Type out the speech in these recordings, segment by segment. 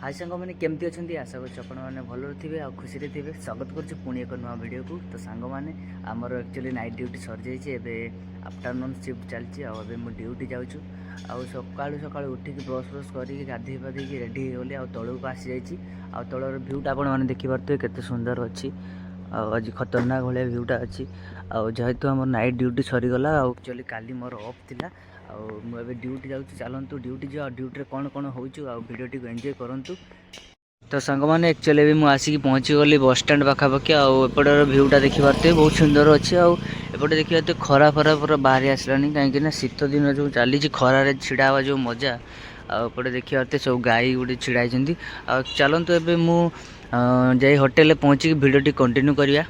हाय सांग मैंने केमती अच्छा आशा कर भल थे आ खुशी थे स्वागत कर पुणी एक नुआ वीडियो को। तो सांग मैंने आमर एक्चुअली नाइट ड्यूटी सर जाइए आफ्टरनून शिफ्ट चलती आबे मु ड्यूटी जाऊँ सकालू सकालू उठिक ब्रश ब्रश करके गाधे पाधे रेडी होली तौक आसी जा तौर भ्यूटा आपने देखिपे केते सुंदर अच्छी आज खतरनाक भाया भ्यूटा अच्छी जेहेतु आम नाइट ड्यूटी सरीगला एक्चुअली काली मोर अफ थी मुझे ड्यूटी जाऊँ चलतु ड्यूटी जा ड्यूटी कौन कौन होडियो टी एंजॉय करूँ। तो सांग मैंने एक्चुअली भी मुझे आसिक पहुँची गली बस स्टैंड पाखापाखि आउटर भ्यूटा देखिपे बहुत सुंदर अच्छे आउटे देखिए खरा फरा पूरा बाहरी आसलानी कहीं शीत दिन जो चली खरारे छिड़ा हवा जो मजा आपटे देखिए सब गाई गोटे छिड़ाई चलतु एवं मुझे होटेल पहुँचिक भिडियो कंटिन्यू करवा।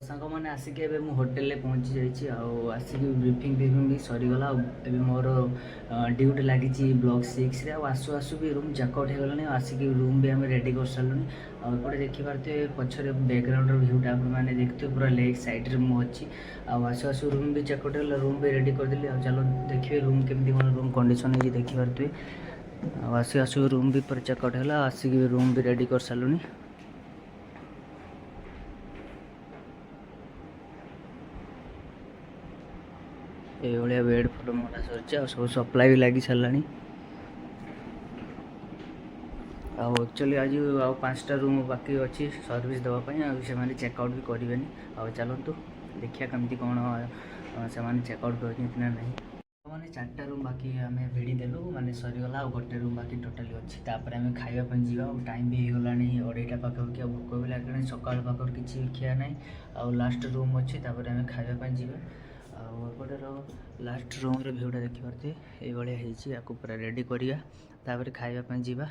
सांग मैंने आसिक होटेल पहुँची जाइए आसिक ब्रीफिंग ब्रीफिंग भी सरीगला मोर ड्यूटी लगी ब्लॉक 6 रे आसु आसु भी रूम चेकआउट हो गला आसिक रूम भी आम रेडी कर सारूँ आपटे देखिपे पचर बैकग्राउंड भ्यूटा आपने देखते पूरा लेग साइड रे मुझे आसु आसु रूम भी चेकआउट हो रूम भी रेडी करदेली चलो देखिए रूम केमती कौन रूम कंडीशन है देखिपे आसु आसु रूम भी पूरा चेकआउट है आसिक रूम भी रेडी कर सारूँ। ये बेड फुल मरा सर सब सप्लाई भी लगी सारा एक्चुअली आज आ 5टा रूम बाकी अच्छी सर्विस देवाई से चेकआउट भी करेंगे चलतु देखिए कमी कौन से चेकआउट कर मैंने 4टा रूम बाकी आम भिड़ी देलु माने सरीगला गोटे रूम बाकी टोटाली अच्छी आम खावाई जा टाइम भी होगा 2:30 पाखापाखि भोक भी लगे सकाल पाखर किसी खिया ना आ लास्ट रूम अच्छी आम खावाई जा आउटर लास्ट रूम रे भ्यूटा देखिपे ये पूरा रेडी करवा खावाई जा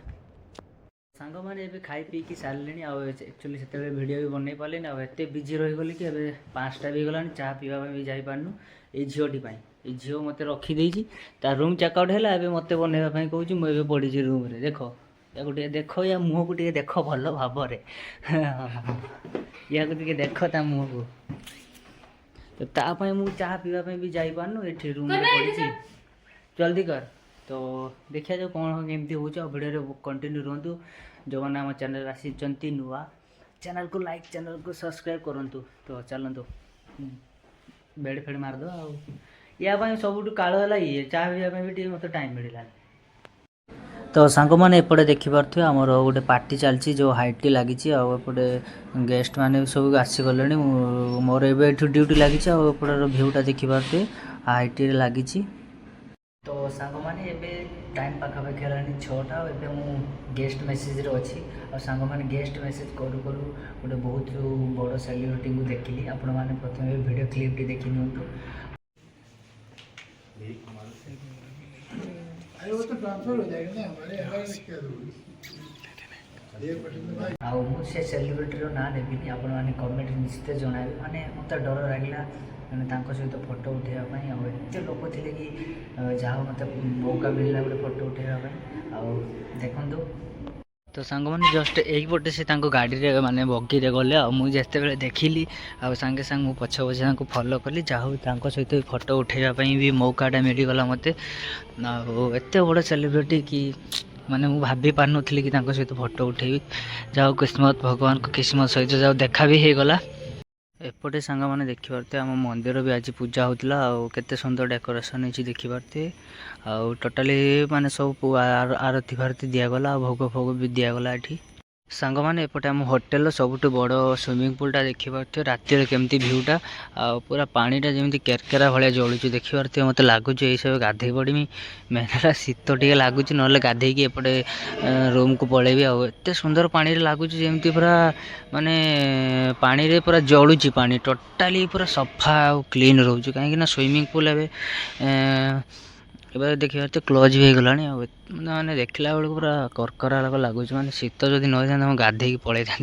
सांग मैंने ये खाई पी की सारे एक्चुअली से वीडियो भी बनई पारे आते बिजी रहीगली कि 5टा भी गला चाह पीवा भी जापारू ये झीटी ये झील मत रखीदे रूम चेकआउट है मत बनवाई कौच मुझे पड़ी रूम रे देख या देख या मुँह को देख भल भाव या देख ता मुँह को तो तापाई मुझे चाह पीवाई भी जापारू ये रूम पड़ी जल्दी कर। तो देखिए जो कौन केमती हो वीडियो कंटिन्यू रुहतु जो मैंने आम चैनल आसी नुआ चैनल को लाइक चैनल को सब्सक्राइब करूँ। तो चलतु बेड फेड मारद या सब काल है ये चाह पीवा भी मत टाइम मिलला। तो सांग मैंने एपटे देखिपे आमर गोटे पार्टी चलती जो हाइट लगी आपटे गेस्ट मैंने सब आसीगले मोर ए ड्यूटी लगी आपटर भ्यूटा देखिपे हाइट लगी। तो सांग मैंने टाइम पाखापाखि है 6टा एवं मु गेस्ट मेसेज रे अच्छी और सांग मैंने गेस्ट मेसेज करू करू गोटे बहुत बड़ सेलिब्रिटी को देखिली आपण मैंने प्रथम वीडियो क्लिप टी देखी नियंतु। से सेलिब्रिटी ना नेबिनी आपण मैंने कमेंट निश्चित जनाबे माने मत डर लगे मैंने सहित फोटो उठाइवाई एत लोक थे कि जहाँ मत मौका मिलला गोटे फोटो उठाइवाई देखु। तो सांग मैंने जस्ट एक पटे से गाड़ी रे माने बगी रे गले मुझे बेले देखिली सांगे सांग मु पछ पछे फॉलो कली जहाँ सहित फोटो उठाइवाई भी मौकाटा मिलगला मत एत बड़ सेलिब्रिटी कि माने मु भाभी पार नी कि सहित फोटो उठेबी जाओ किस्मत भगवान को किस्मत सहित जाओ देखा भी हो गला। एपटे सांग मैंने देखिपे आम मंदिर भी आज पूजा होता केते सुंदर डेकोरेशन होती देखिपे टोटाली माने सब आरती फारती दिगला भोग फोग भी दिगला ये सांग मैंने एपटे आम होटेल सबुठ बड़ स्विमिंग पूलटा देखिपे राति केमती भ्यूटा पूरा पानीटा जमी केरकेरा भाया जलुची देखिपे मत लगुच ये सब गाधे पड़मी मेहनत शीत टे लगुच ना गाधे एपटे रूम को पलैबी आते सुंदर पानी लगुच जमी पूरा माने पानी रे पूरा जलुची पानी टोटाली पूरा सफा क्लीन रोच कहीं स्विमिंग पूल ए देखिए क्लोज भी होगला मैंने देखला बेलू पूरा करकरा लगुच मैंने शीत जदि न गाधे पलि था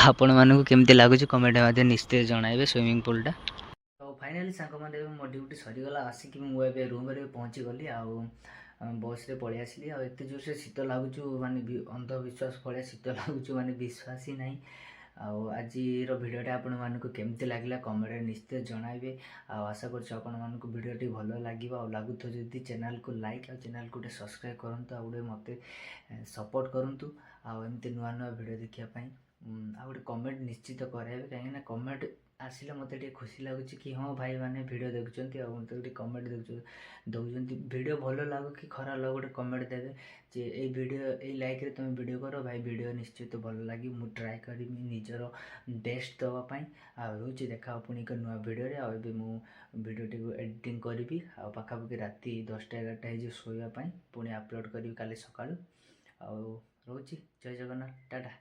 आपण मानक केमती लगुच कमेंट मध्य निश्चित जनइबे स्विमिंग पूलटा। तो फाइनाली सांग मैंने मो ड्यूटी सरीगला आसिक मुझे रूम रे पहुँची गली बस रे पलि आसली एत जोर से शीत लगुच माने अंधविश्वास भाया शीत लगुच माने विश्वास ही नहीं ଆଉ ଆଜିର ଭିଡ଼ିଓଟା ଆପଣମାନଙ୍କୁ କେମିତି ଲାଗିଲା କମେଣ୍ଟରେ ନିଶ୍ଚୟ ଜଣାଇବେ। ଆଉ ଆଶା କରୁଛି ଆପଣମାନଙ୍କୁ ଭିଡ଼ିଓଟି ଭଲ ଲାଗିବ। ଆଉ ଲାଗୁଥିବ ଯଦି ଚ୍ୟାନେଲକୁ ଲାଇକ୍ ଆଉ ଚ୍ୟାନେଲକୁ ଗୋଟେ ସବସ୍କ୍ରାଇବ୍ କରନ୍ତୁ, ଆଉ ଗୋଟେ ମୋତେ ସପୋର୍ଟ କରନ୍ତୁ। ଆଉ ଏମିତି ନୂଆ ନୂଆ ଭିଡ଼ିଓ ଦେଖିବା ପାଇଁ ଆଉ ଗୋଟେ କମେଣ୍ଟ ନିଶ୍ଚିତ କରାଇବେ, କାହିଁକିନା କମେଣ୍ଟ ଆସିଲେ ମୋତେ ଟିକେ ଖୁସି ଲାଗୁଛି କି ହଁ ଭାଇମାନେ ଭିଡ଼ିଓ ଦେଖୁଛନ୍ତି ଆଉ ମୋତେ ଗୋଟେ କମେଣ୍ଟ ଦେଉଛନ୍ତି। ଭିଡ଼ିଓ ଭଲ ଲାଗୁ କି ଖରାପ ଲାଗୁ ଗୋଟେ କମେଣ୍ଟ ଦେବେ ଯେ ଏଇ ଭିଡ଼ିଓ ଏଇ ଲାଇକ୍ରେ ତୁମେ ଭିଡ଼ିଓ କର ଭାଇ, ଭିଡ଼ିଓ ନିଶ୍ଚିତ ଭଲ ଲାଗି, ମୁଁ ଟ୍ରାଏ କରିବି ନିଜର ବେଷ୍ଟ ଦେବା ପାଇଁ। ଆଉ ରହୁଛି ଦେଖା ପୁଣି ଏକ ନୂଆ ଭିଡ଼ିଓରେ। ଆଉ ଏବେ ମୁଁ ଭିଡ଼ିଓଟିକୁ ଏଡ଼ିଟିଂ କରିବି, ଆଉ ପାଖାପାଖି ରାତି 10ଟା 11ଟା ହେଇଯିବ ଶୋଇବା ପାଇଁ, ପୁଣି ଅପଲୋଡ଼ କରିବି କାଲି ସକାଳୁ। ଆଉ ରହୁଛି, ଜୟ ଜଗନ୍ନାଥ, ଟାଟା।